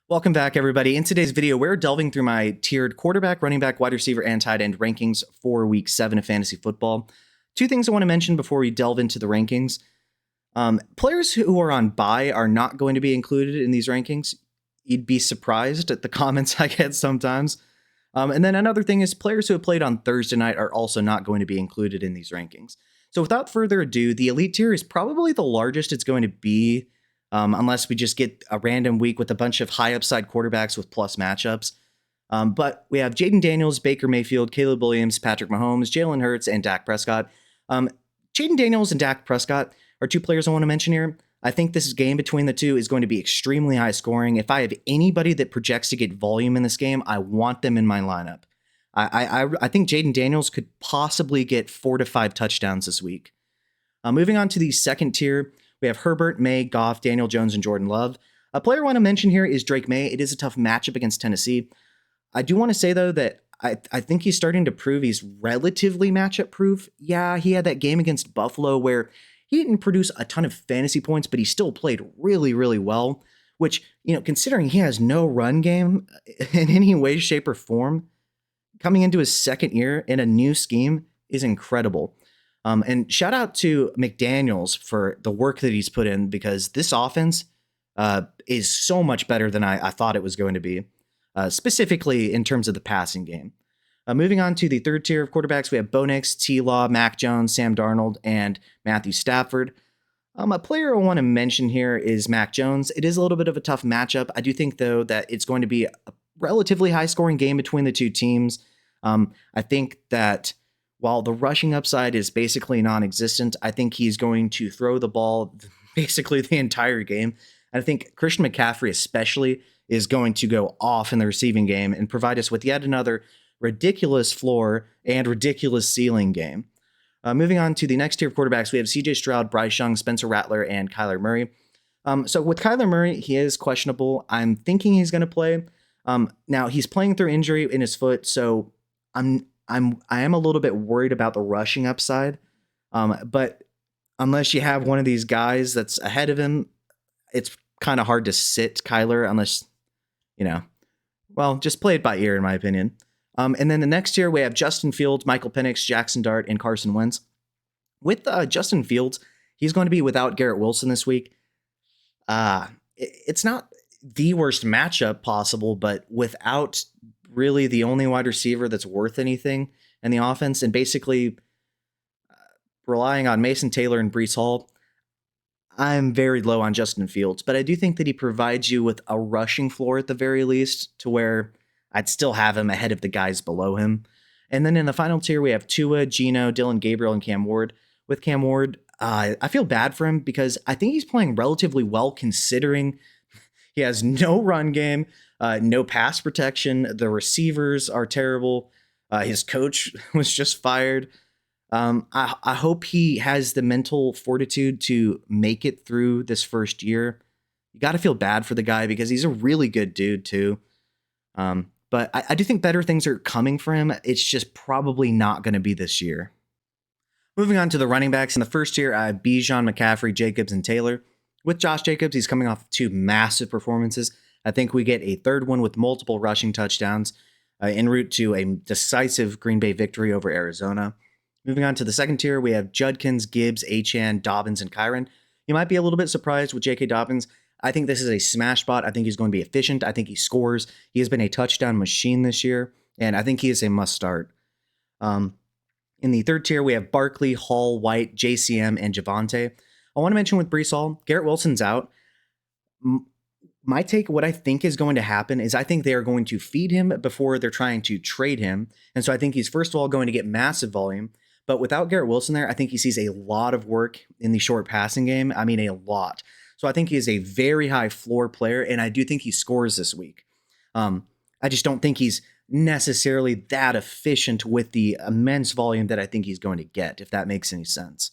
Welcome back, everybody. In today's video, we're delving through my tiered quarterback, running back, wide receiver, and tight end rankings for Week 7 of fantasy football. Two things I want to mention before we delve into the rankings. Players who are on bye are not going to be included in these rankings. You'd be surprised at the comments I get sometimes. And then another thing is players who have played on Thursday night are also not going to be included in these rankings. So without further ado, the elite tier is probably the largest it's going to be, unless we just get a random week with a bunch of high upside quarterbacks with plus matchups. But we have Jayden Daniels, Baker Mayfield, Caleb Williams, Patrick Mahomes, Jalen Hurts, and Dak Prescott. Jayden Daniels and Dak Prescott are two players I want to mention here. I think this game between the two is going to be extremely high scoring. If I have anybody that projects to get volume in this game, I want them in my lineup. I think Jayden Daniels could possibly get 4 to 5 touchdowns this week. Moving on to the second tier, we have Herbert, May, Goff, Daniel Jones, and Jordan Love. A player I want to mention here is Drake May. It is a tough matchup against Tennessee. I do want to say, though, that I think he's starting to prove he's relatively matchup proof. Yeah, he had that game against Buffalo where he didn't produce a ton of fantasy points, but he still played really, really well, which, considering he has no run game in any way, shape, or form, coming into his second year in a new scheme is incredible. And shout out to McDaniels for the work that he's put in, because this offense is so much better than I thought it was going to be, specifically in terms of the passing game. Moving on to the third tier of quarterbacks, we have Bo Nix, T-Law, Mac Jones, Sam Darnold, and Matthew Stafford. A player I want to mention here is Mac Jones. It is a little bit of a tough matchup. I do think, though, that it's going to be a relatively high-scoring game between the two teams. I think that while the rushing upside is basically non-existent, I think he's going to throw the ball basically the entire game. And I think Christian McCaffrey especially is going to go off in the receiving game and provide us with yet another ridiculous floor and ridiculous ceiling game. Moving on to the next tier of quarterbacks, we have CJ Stroud, Bryce Young, Spencer Rattler, and Kyler Murray. So with Kyler Murray, he is questionable. I'm thinking he's going to play. Now he's playing through injury in his foot, so I am a little bit worried about the rushing upside. But unless you have one of these guys that's ahead of him, it's kind of hard to sit Kyler unless, just play it by ear, in my opinion. And then the next tier, we have Justin Fields, Michael Penix, Jackson Dart, and Carson Wentz. With Justin Fields, he's going to be without Garrett Wilson this week. It's not the worst matchup possible, but without really the only wide receiver that's worth anything in the offense, and basically relying on Mason Taylor and Breece Hall, I'm very low on Justin Fields. But I do think that he provides you with a rushing floor at the very least, to where I'd still have him ahead of the guys below him. And then in the final tier, we have Tua, Geno, Dylan Gabriel, and Cam Ward. With Cam Ward, I feel bad for him because I think he's playing relatively well considering he has no run game, no pass protection. The receivers are terrible. His coach was just fired. I hope he has the mental fortitude to make it through this first year. You got to feel bad for the guy because he's a really good dude too. But I do think better things are coming for him. It's just probably not going to be this year. Moving on to the running backs. In the first tier, I have Bijan, McCaffrey, Jacobs, and Taylor. With Josh Jacobs, he's coming off 2 massive performances. I think we get a third one with multiple rushing touchdowns en route to a decisive Green Bay victory over Arizona. Moving on to the second tier, we have Judkins, Gibbs, Achane, Dobbins, and Kyron. You might be a little bit surprised with J.K. Dobbins. I think this is a smash spot. I think he's going to be efficient. I think he scores. He has been a touchdown machine this year, and I think he is a must start. In the third tier, we have Barkley, Hall, White, JCM, and Javonte. I want to mention with Breece Hall, Garrett Wilson's out. My take, what I think is going to happen is I think they are going to feed him before they're trying to trade him. And so I think he's first of all going to get massive volume. But without Garrett Wilson there, I think he sees a lot of work in the short passing game. I mean, a lot. So I think he is a very high floor player, and I do think he scores this week. I just don't think he's necessarily that efficient with the immense volume that I think he's going to get, if that makes any sense.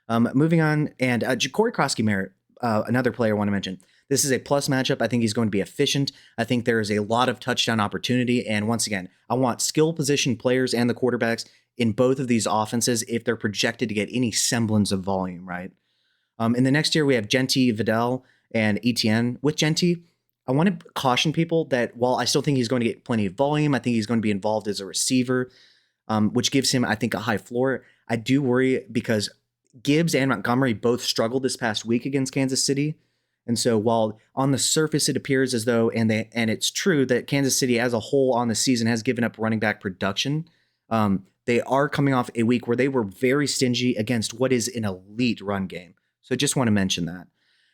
Moving on, and Ja'Cory Krosky-Merritt, another player I want to mention. This is a plus matchup. I think he's going to be efficient. I think there is a lot of touchdown opportunity. And once again, I want skill position players and the quarterbacks in both of these offenses if they're projected to get any semblance of volume, right? In the next year, we have Genty, Vidal, and Etienne. With Genty, I want to caution people that while I still think he's going to get plenty of volume, I think he's going to be involved as a receiver, which gives him, I think, a high floor. I do worry because Gibbs and Montgomery both struggled this past week against Kansas City. And so while on the surface it appears as though, and it's true that Kansas City as a whole on the season has given up running back production, they are coming off a week where they were very stingy against what is an elite run game. So just want to mention that.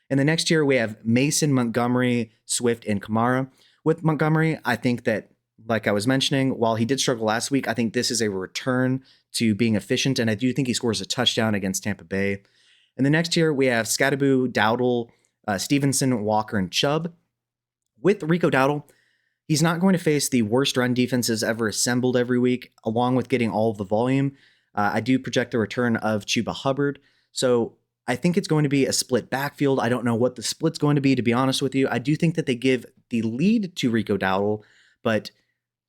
And the next year we have Mason, Montgomery, Swift, and Kamara. With Montgomery, I think that, like I was mentioning, while he did struggle last week, I think this is a return to being efficient, and I do think he scores a touchdown against Tampa Bay. And the next year we have Scadaboo, Dowdle, Stevenson, Walker, and Chubb. With Rico Dowdle, he's not going to face the worst run defenses ever assembled every week, along with getting all of the volume. I do project the return of Chuba Hubbard. So I think it's going to be a split backfield. I don't know what the split's going to be, to be honest with you. I do think that they give the lead to Rico Dowdle, but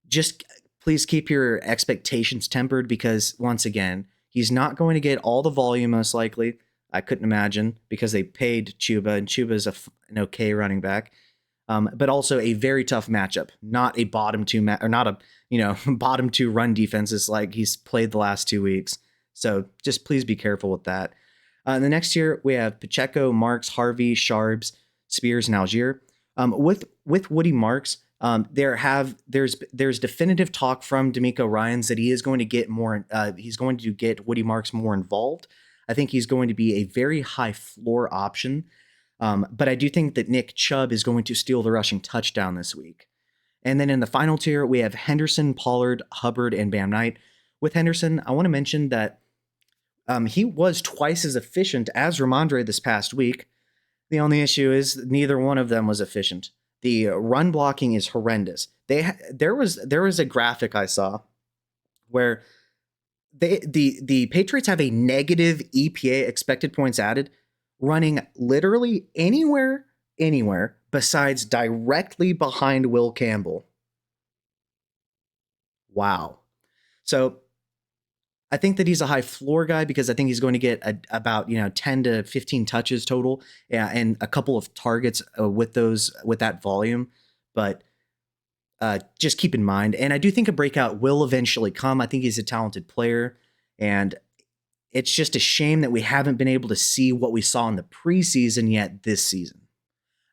just please keep your expectations tempered because, once again, he's not going to get all the volume, most likely. I couldn't imagine because they paid Chuba, and Chuba's an okay running back, but also a very tough matchup. Not a bottom two or not a bottom two run defenses like he's played the last 2 weeks. So just please be careful with that. The next year we have Pacheco, Marks, Harvey, Sharbs, Spears, and Algier. With Woody Marks, there's definitive talk from D'Amico Ryans that he is going to get more. He's going to get Woody Marks more involved. I think he's going to be a very high floor option. But I do think that Nick Chubb is going to steal the rushing touchdown this week. And then in the final tier, we have Henderson, Pollard, Hubbard, and Bam Knight. With Henderson, I want to mention that he was twice as efficient as Ramondre this past week. The only issue is neither one of them was efficient. The run blocking is horrendous. There was a graphic I saw where the Patriots have a negative EPA, expected points added, running literally anywhere besides directly behind Will Campbell. Wow. So I think that he's a high floor guy because I think he's going to get about 10 to 15 touches total, and a couple of targets with that volume. But just keep in mind, and I do think a breakout will eventually come. I think he's a talented player, and it's just a shame that we haven't been able to see what we saw in the preseason yet this season.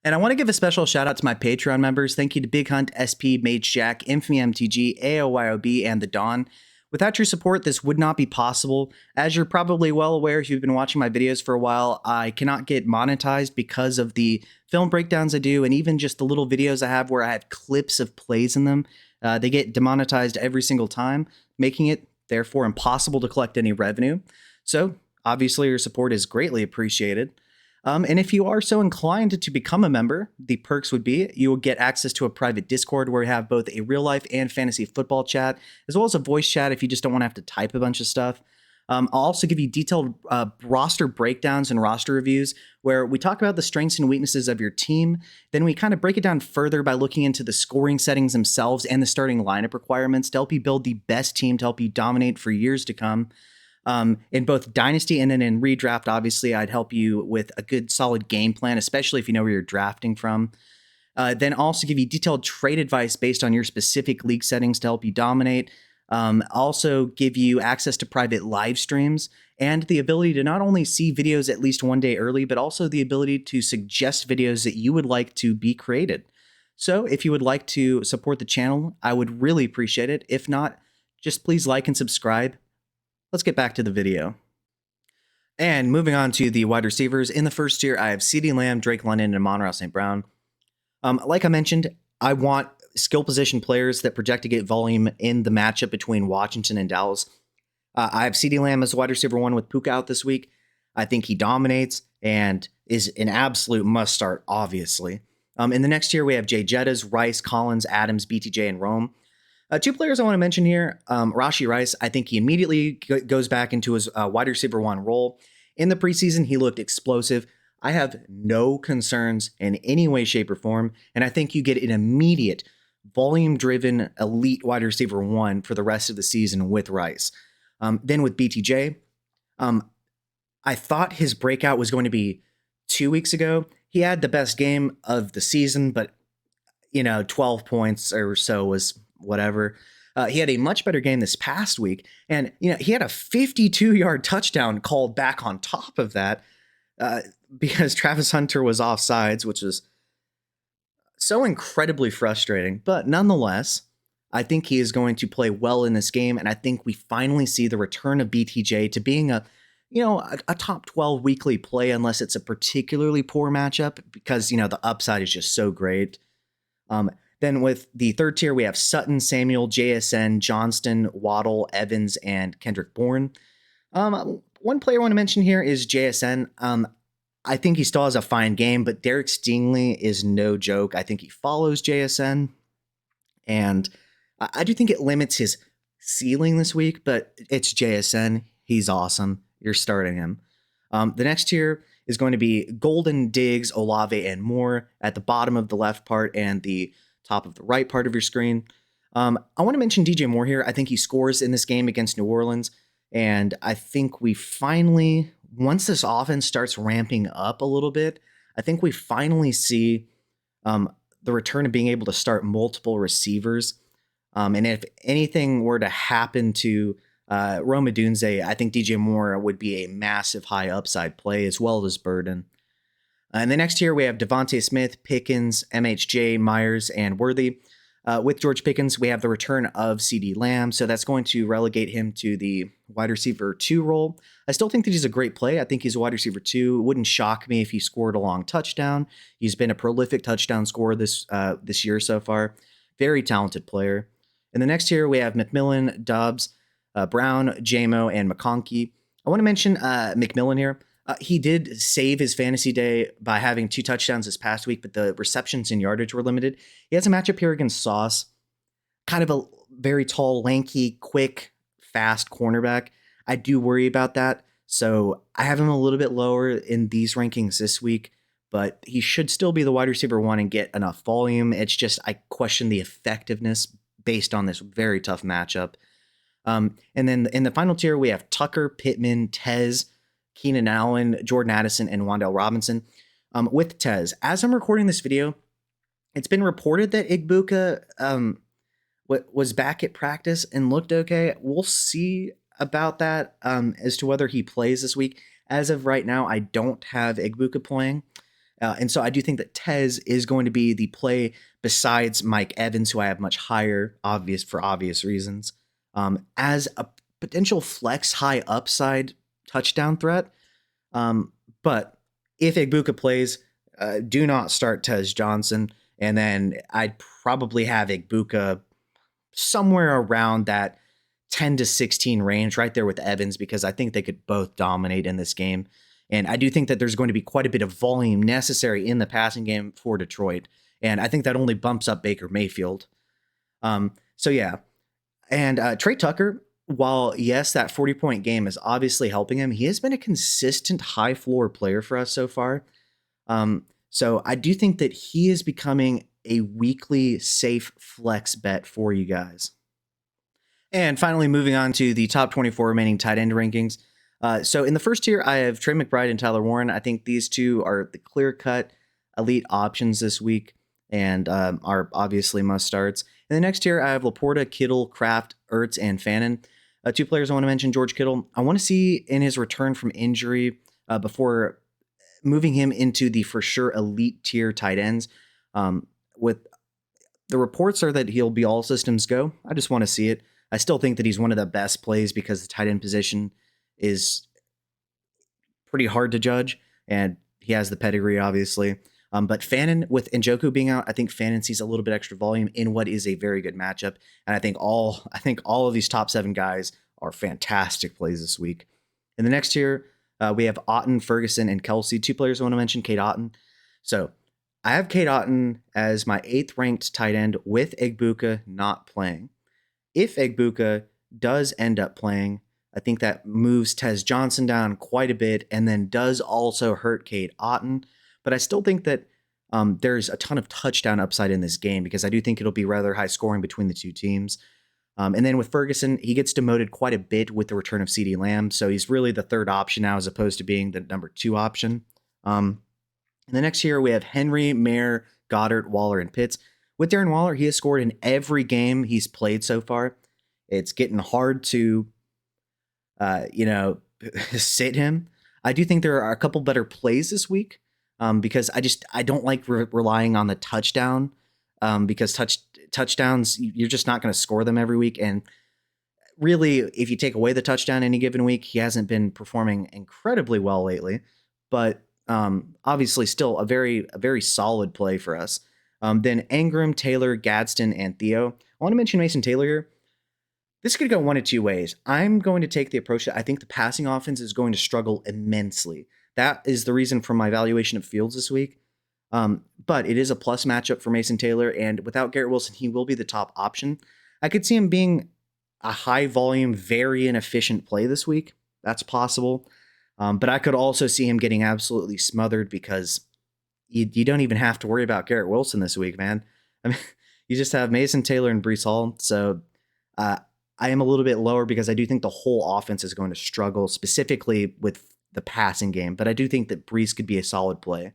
And I want to give a special shout out to my Patreon members. Thank you to Big Hunt, SP, Mage Jack, Infamy MTG, AOYOB, and The Dawn. Without your support, this would not be possible. As you're probably well aware if you've been watching my videos for a while, I cannot get monetized because of the film breakdowns I do, and even just the little videos I have where I have clips of plays in them. They get demonetized every single time, making it, therefore, impossible to collect any revenue. So, obviously, your support is greatly appreciated. And if you are so inclined to become a member, the perks would be you will get access to a private Discord where we have both a real life and fantasy football chat, as well as a voice chat if you just don't want to have to type a bunch of stuff. I'll also give you detailed roster breakdowns and roster reviews where we talk about the strengths and weaknesses of your team. Then we kind of break it down further by looking into the scoring settings themselves and the starting lineup requirements to help you build the best team to help you dominate for years to come. In both Dynasty and then in Redraft, obviously, I'd help you with a good, solid game plan, especially if you know where you're drafting from. Then also give you detailed trade advice based on your specific league settings to help you dominate. Also give you access to private live streams and the ability to not only see videos at least one day early, but also the ability to suggest videos that you would like to be created. So if you would like to support the channel, I would really appreciate it. If not, just please like and subscribe. Let's get back to the video. And moving on to the wide receivers. In the first tier, I have CeeDee Lamb, Drake London, and Amon-Ra St. Brown. Like I mentioned, I want skill position players that project to get volume in the matchup between Washington and Dallas. I have CeeDee Lamb as wide receiver 1 with Puka out this week. I think he dominates and is an absolute must start, obviously. In the next tier, we have Jay Jettas, Rice, Collins, Adams, BTJ, and Rome. 2 players I want to mention here. Rashee Rice, I think he immediately goes back into his wide receiver 1 role. In the preseason, he looked explosive. I have no concerns in any way, shape, or form, and I think you get an immediate volume-driven elite wide receiver 1 for the rest of the season with Rice. Then with BTJ, I thought his breakout was going to be 2 weeks ago. He had the best game of the season, but 12 points or so was whatever. He had a much better game this past week. And, he had a 52-yard touchdown called back on top of that because Travis Hunter was offsides, which was so incredibly frustrating. But nonetheless, I think he is going to play well in this game. And I think we finally see the return of BTJ to being a top 12 weekly play, unless it's a particularly poor matchup, because, the upside is just so great. Then with the third tier, we have Sutton, Samuel, JSN, Johnston, Waddle, Evans, and Kendrick Bourne. One player I want to mention here is JSN. I think he still has a fine game, but Derek Stingley is no joke. I think he follows JSN, and I do think it limits his ceiling this week, but it's JSN. He's awesome. You're starting him. The next tier is going to be Golden, Diggs, Olave, and Moore at the bottom of the left part and the top of the right part of your screen. I want to mention DJ Moore here. I think he scores in this game against New Orleans, and I think we finally, once this offense starts ramping up a little bit, I think we finally see the return of being able to start multiple receivers. And if anything were to happen to Rome Odunze, I think DJ Moore would be a massive high upside play, as well as Burden. And the next tier, we have Devontae Smith, Pickens, MHJ, Myers, and Worthy. With George Pickens, we have the return of CeeDee Lamb, so that's going to relegate him to the wide receiver 2 role. I still think that he's a great play. I think he's a wide receiver 2. It wouldn't shock me if he scored a long touchdown. He's been a prolific touchdown scorer this year so far. Very talented player. In the next tier, we have McMillan, Dobbs, Brown, JMO, and McConkey. I want to mention McMillan here. He did save his fantasy day by having 2 touchdowns this past week, but the receptions and yardage were limited. He has a matchup here against Sauce, kind of a very tall, lanky, quick, fast cornerback. I do worry about that, so I have him a little bit lower in these rankings this week, but he should still be the wide receiver 1 and get enough volume. It's just I question the effectiveness based on this very tough matchup. And then in the final tier, we have Tucker, Pittman, Tez, Keenan Allen, Jordan Addison, and Wan'Dale Robinson. With Tez, as I'm recording this video, it's been reported that Igbuka was back at practice and looked okay. We'll see about that as to whether he plays this week. As of right now, I don't have Igbuka playing. And so I do think that Tez is going to be the play besides Mike Evans, who I have much higher, for obvious reasons, as a potential flex high upside touchdown threat. But if Igbuka plays, do not start Tez Johnson. And then I'd probably have Igbuka somewhere around that 10 to 16 range, right there with Evans, because I think they could both dominate in this game. And I do think that there's going to be quite a bit of volume necessary in the passing game for Detroit. And I think that only bumps up Baker Mayfield. So yeah. And Trey Tucker, while yes, that 40-point game is obviously helping him, he has been a consistent high floor player for us so far. So I do think that he is becoming a weekly safe flex bet for you guys. And finally, moving on to the top 24 remaining tight end rankings. So in the first tier, I have Trey McBride and Tyler Warren. I think these two are the clear-cut elite options this week and are obviously must-starts. In the next tier, I have Laporta, Kittle, Kraft, Ertz, and Fannin. 2 players I want to mention, George Kittle. I want to see in his return from injury before moving him into the for sure elite tier tight ends. With the reports are that he'll be all systems go. I just want to see it. I still think that he's one of the best plays because the tight end position is pretty hard to judge, and he has the pedigree, obviously. But Fannin, with Njoku being out, I think Fannin sees a little bit extra volume in what is a very good matchup. And I think all of these top 7 guys are fantastic plays this week. In the next tier, we have Otton, Ferguson, and Kelsey. 2 players I want to mention, Cade Otton. So I have Cade Otton as my 8th ranked tight end with Igbuka not playing. If Igbuka does end up playing, I think that moves Tez Johnson down quite a bit and then does also hurt Cade Otton. But I still think that there's a ton of touchdown upside in this game because I do think it'll be rather high scoring between the 2 teams. And then with Ferguson, he gets demoted quite a bit with the return of CeeDee Lamb. So he's really the 3rd option now as opposed to being the number 2 option. In the next year, we have Henry, Mayer, Goddard, Waller, and Pitts. with Darren Waller, he has scored in every game he's played so far. It's getting hard to, you know, sit him. I do think there are a couple better plays this week because I don't like relying on the touchdown because touchdowns, you're just not going to score them every week. And really, if you take away the touchdown any given week, he hasn't been performing incredibly well lately, but obviously still a very solid play for us. Then Ingram, Taylor, Gadsden, and Theo. I want to mention Mason Taylor here. This could go one of two ways. I'm going to take the approach that I think the passing offense is going to struggle immensely. That is the reason for my valuation of Fields this week. But it is a plus matchup for Mason Taylor, and without Garrett Wilson, he will be the top option. I could see him being a high volume, very inefficient play this week. That's possible. But I could also see him getting absolutely smothered because you don't even have to worry about Garrett Wilson this week, man. I mean, you just have Mason Taylor and Breece Hall. So I am a little bit lower because I do think the whole offense is going to struggle, specifically with the passing game. But I do think that Breece could be a solid play.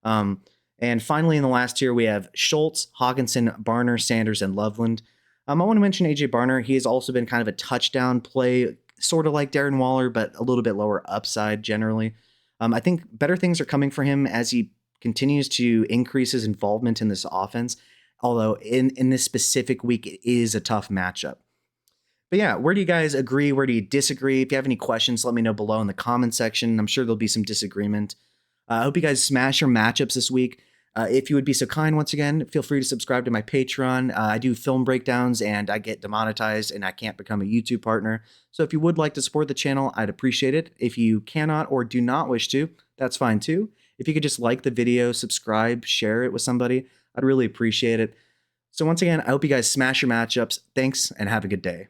And finally, in the last tier, we have Schultz, Hawkinson, Barner, Sanders, and Loveland. I want to mention AJ Barner. He has also been kind of a touchdown play, sort of like Darren Waller, but a little bit lower upside generally. I think better things are coming for him as he continues to increase his involvement in this offense. Although in this specific week, it is a tough matchup. But yeah, where do you guys agree? Where do you disagree? If you have any questions, let me know below in the comment section. I'm sure there'll be some disagreement. I hope you guys smash your matchups this week. If you would be so kind, once again, feel free to subscribe to my Patreon. I do film breakdowns and I get demonetized and I can't become a YouTube partner. So if you would like to support the channel, I'd appreciate it. If you cannot or do not wish to, that's fine too. If you could just like the video, subscribe, share it with somebody, I'd really appreciate it. So once again, I hope you guys smash your matchups. Thanks and have a good day.